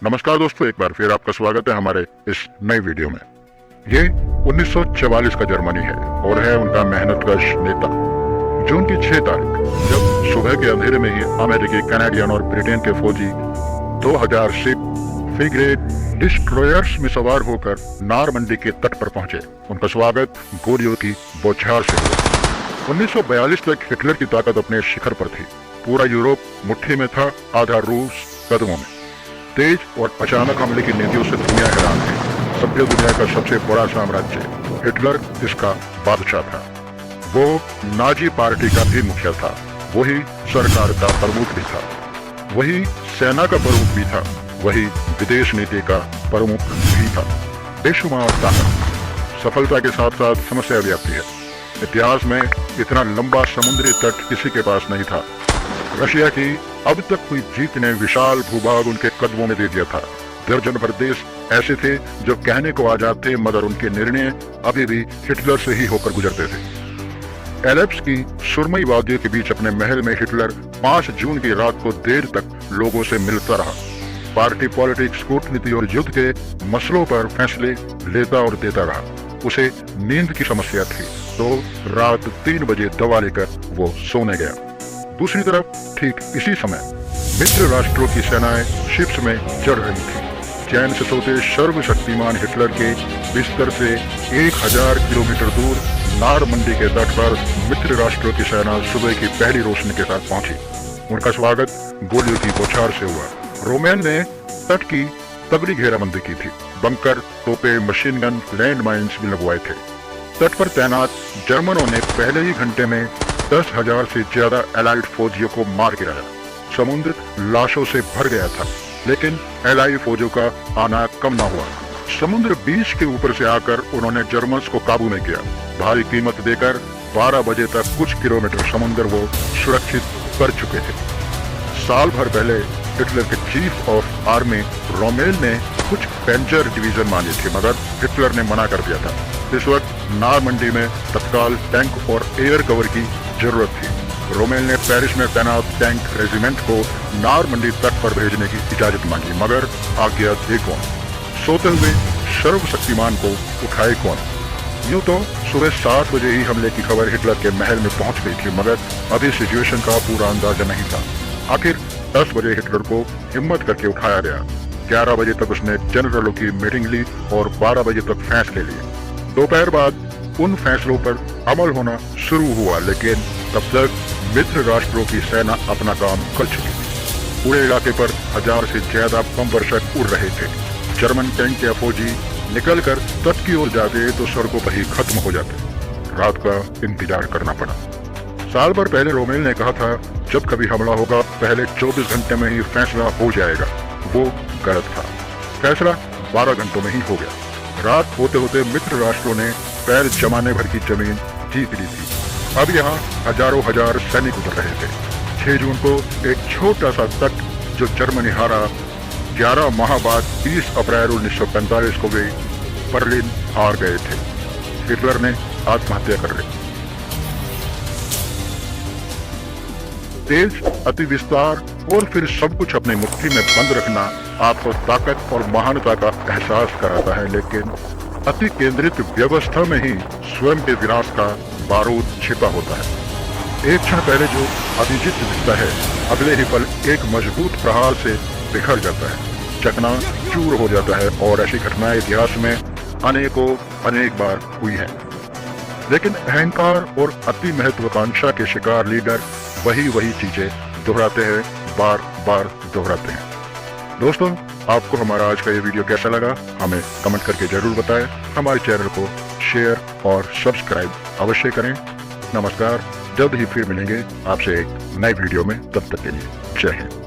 नमस्कार दोस्तों, एक बार फिर आपका स्वागत है हमारे इस नए वीडियो में। ये 1944 का जर्मनी है और है उनका मेहनतकश नेता। जून की 6 तारीख जब सुबह के अंधेरे में ही अमेरिकी, कनाडियन और ब्रिटेन के फौजी 2000 शिप फ्रिगेट डिस्ट्रॉयर्स में सवार होकर नॉर्मंडी के तट पर पहुंचे। उनका स्वागत गोलियों की बौछार से हुआ। 1942 तक हिटलर की ताकत अपने शिखर पर थी। पूरा यूरोप मुट्ठी में था, आधा रूस कदमों में। तेज और अचानक हमले की नीतियों से दुनिया हैरान थी। सभ्य दुनिया का सबसे बड़ा साम्राज्य हिटलर इसका बादशाह था। वो नाजी पार्टी का भी मुखिया था, वही सरकार का प्रमुख भी था, वही सेना का प्रमुख भी था, वही विदेश नीति का प्रमुख भी था। बेशुमार ताकत, सफलता के साथ साथ समस्या भी आती है। इतिहास में इतना लंबा समुद्री तट किसी के पास नहीं था। रशिया की अब तक हुई जीत ने विशाल भूभाग उनके कदमों में दे दिया था। दर्जन भर देश ऐसे थे जो कहने को आजाद थे, मगर उनके निर्णय अभी भी हिटलर से ही होकर गुजरते थे। एलेप्स की सुरमई वादियों के बीच अपने महल में हिटलर 5 जून की रात को देर तक लोगों से मिलता रहा। पार्टी पॉलिटिक्स, कूटनीति और युद्ध के मसलों पर फैसले लेता और देता रहा। उसे नींद की समस्या थी तो रात 3 बजे दवा लेकर वो सोने गया। दूसरी तरफ ठीक इसी समय मित्र राष्ट्रों की सेनाएं शिप्स में चढ़ रही थी। चैन से सोते सर्वशक्तिमान हिटलर के बिस्तर से 1000 किलोमीटर दूर नॉर्मंडी के तट पर मित्र राष्ट्रों की सेना सुबह की पहली रोशनी के साथ पहुंची। उनका स्वागत गोलियों की बौछार से हुआ। रोमेल ने तट की तगड़ी घेराबंदी की थी। बंकर, तोपे, मशीन गन, लैंड माइन्स भी लगवाए थे। तट पर तैनात जर्मनों ने पहले ही घंटे में 10,000 से ज्यादा एलाइड फौजियों को मार गिराया। समुद्र लाशों से भर गया था, लेकिन एलाइड फौजों का आना कम न हुआ। समुद्र 20 के ऊपर से आकर उन्होंने जर्मन्स को काबू में किया। भारी कीमत देकर 12 बजे तक कुछ किलोमीटर समुद्र वो सुरक्षित कर चुके थे। साल भर पहले हिटलर के चीफ ऑफ आर्मी रोमेल ने कुछ पेंजर डिवीजन मांगे थे, मगर हिटलर ने मना कर दिया था। इस वक्त नॉर्मंडी में तत्काल टैंक और एयर कवर की जरूरत थी। रोमेल ने पेरिस में तैनात टैंक रेजिमेंट को नॉर्मंडी तट पर भेजने की इजाजत मांगी, मगर आज्ञा दे कौन? सोते हुए सर्वशक्तिमान को उठाए कौन? यूं तो सुबह 7 बजे ही हमले की खबर हिटलर के महल में पहुंच गई थी, मगर अभी सिचुएशन का पूरा अंदाजा नहीं था। आखिर 10 बजे हिटलर को हिम्मत करके उठाया गया। 11 बजे तक उसने जनरलों की मीटिंग ली और 12 बजे तक फैसले लिए। दोपहर बाद उन फैसलों पर अमल होना शुरू हुआ, लेकिन तब तक मित्र राष्ट्रों की सेना अपना काम कर चुकी थी। पूरे इलाके पर 1000 से ज्यादा बम वर्षक उड़ रहे थे। जर्मन टैंक या फौजी निकलकर तट की ओर जाते तो सड़कों पर ही खत्म हो जाते। रात का इंतजार करना पड़ा। साल भर पहले रोमेल ने कहा था, जब कभी हमला होगा पहले 24 घंटे में ही फैसला हो जाएगा। वो गलत था। फैसला 12 घंटों में ही हो गया। रात होते होते मित्र राष्ट्रों ने पैर जमाने भर की जमीन जीत ली थी। अब यहाँ हजारों हजार सैनिक उतर रहे थे। 6 जून को एक छोटा सा तट जो जर्मनी हारा, 11 माह बाद 30 अप्रैल 1945 को वे बर्लिन हार गए थे। हिटलर ने आत्महत्या कर ली। तेज, अति विस्तार और फिर सब कुछ अपनी मुट्ठी में बंद रखना आपको ताकत और महानता का एहसास कराता है, लेकिन अति केंद्रित व्यवस्था में ही स्वयं के विनाश का बारूद छिपा होता है। एक क्षण पहले जो अभिजित दिखता है, अगले ही पल एक मजबूत प्रहार से बिखर जाता है, चकनाचूर हो जाता है। और ऐसी घटनाएं इतिहास में अनेक बार हुई है। लेकिन अहंकार और अति महत्वाकांक्षा के शिकार लीडर वही चीजें दोहराते हैं, बार बार दोहराते हैं। दोस्तों, आपको हमारा आज का ये वीडियो कैसा लगा हमें कमेंट करके जरूर बताएं। हमारे चैनल को शेयर और सब्सक्राइब अवश्य करें। नमस्कार, जल्द ही फिर मिलेंगे आपसे एक नए वीडियो में। तब तक के लिए जय हिंद।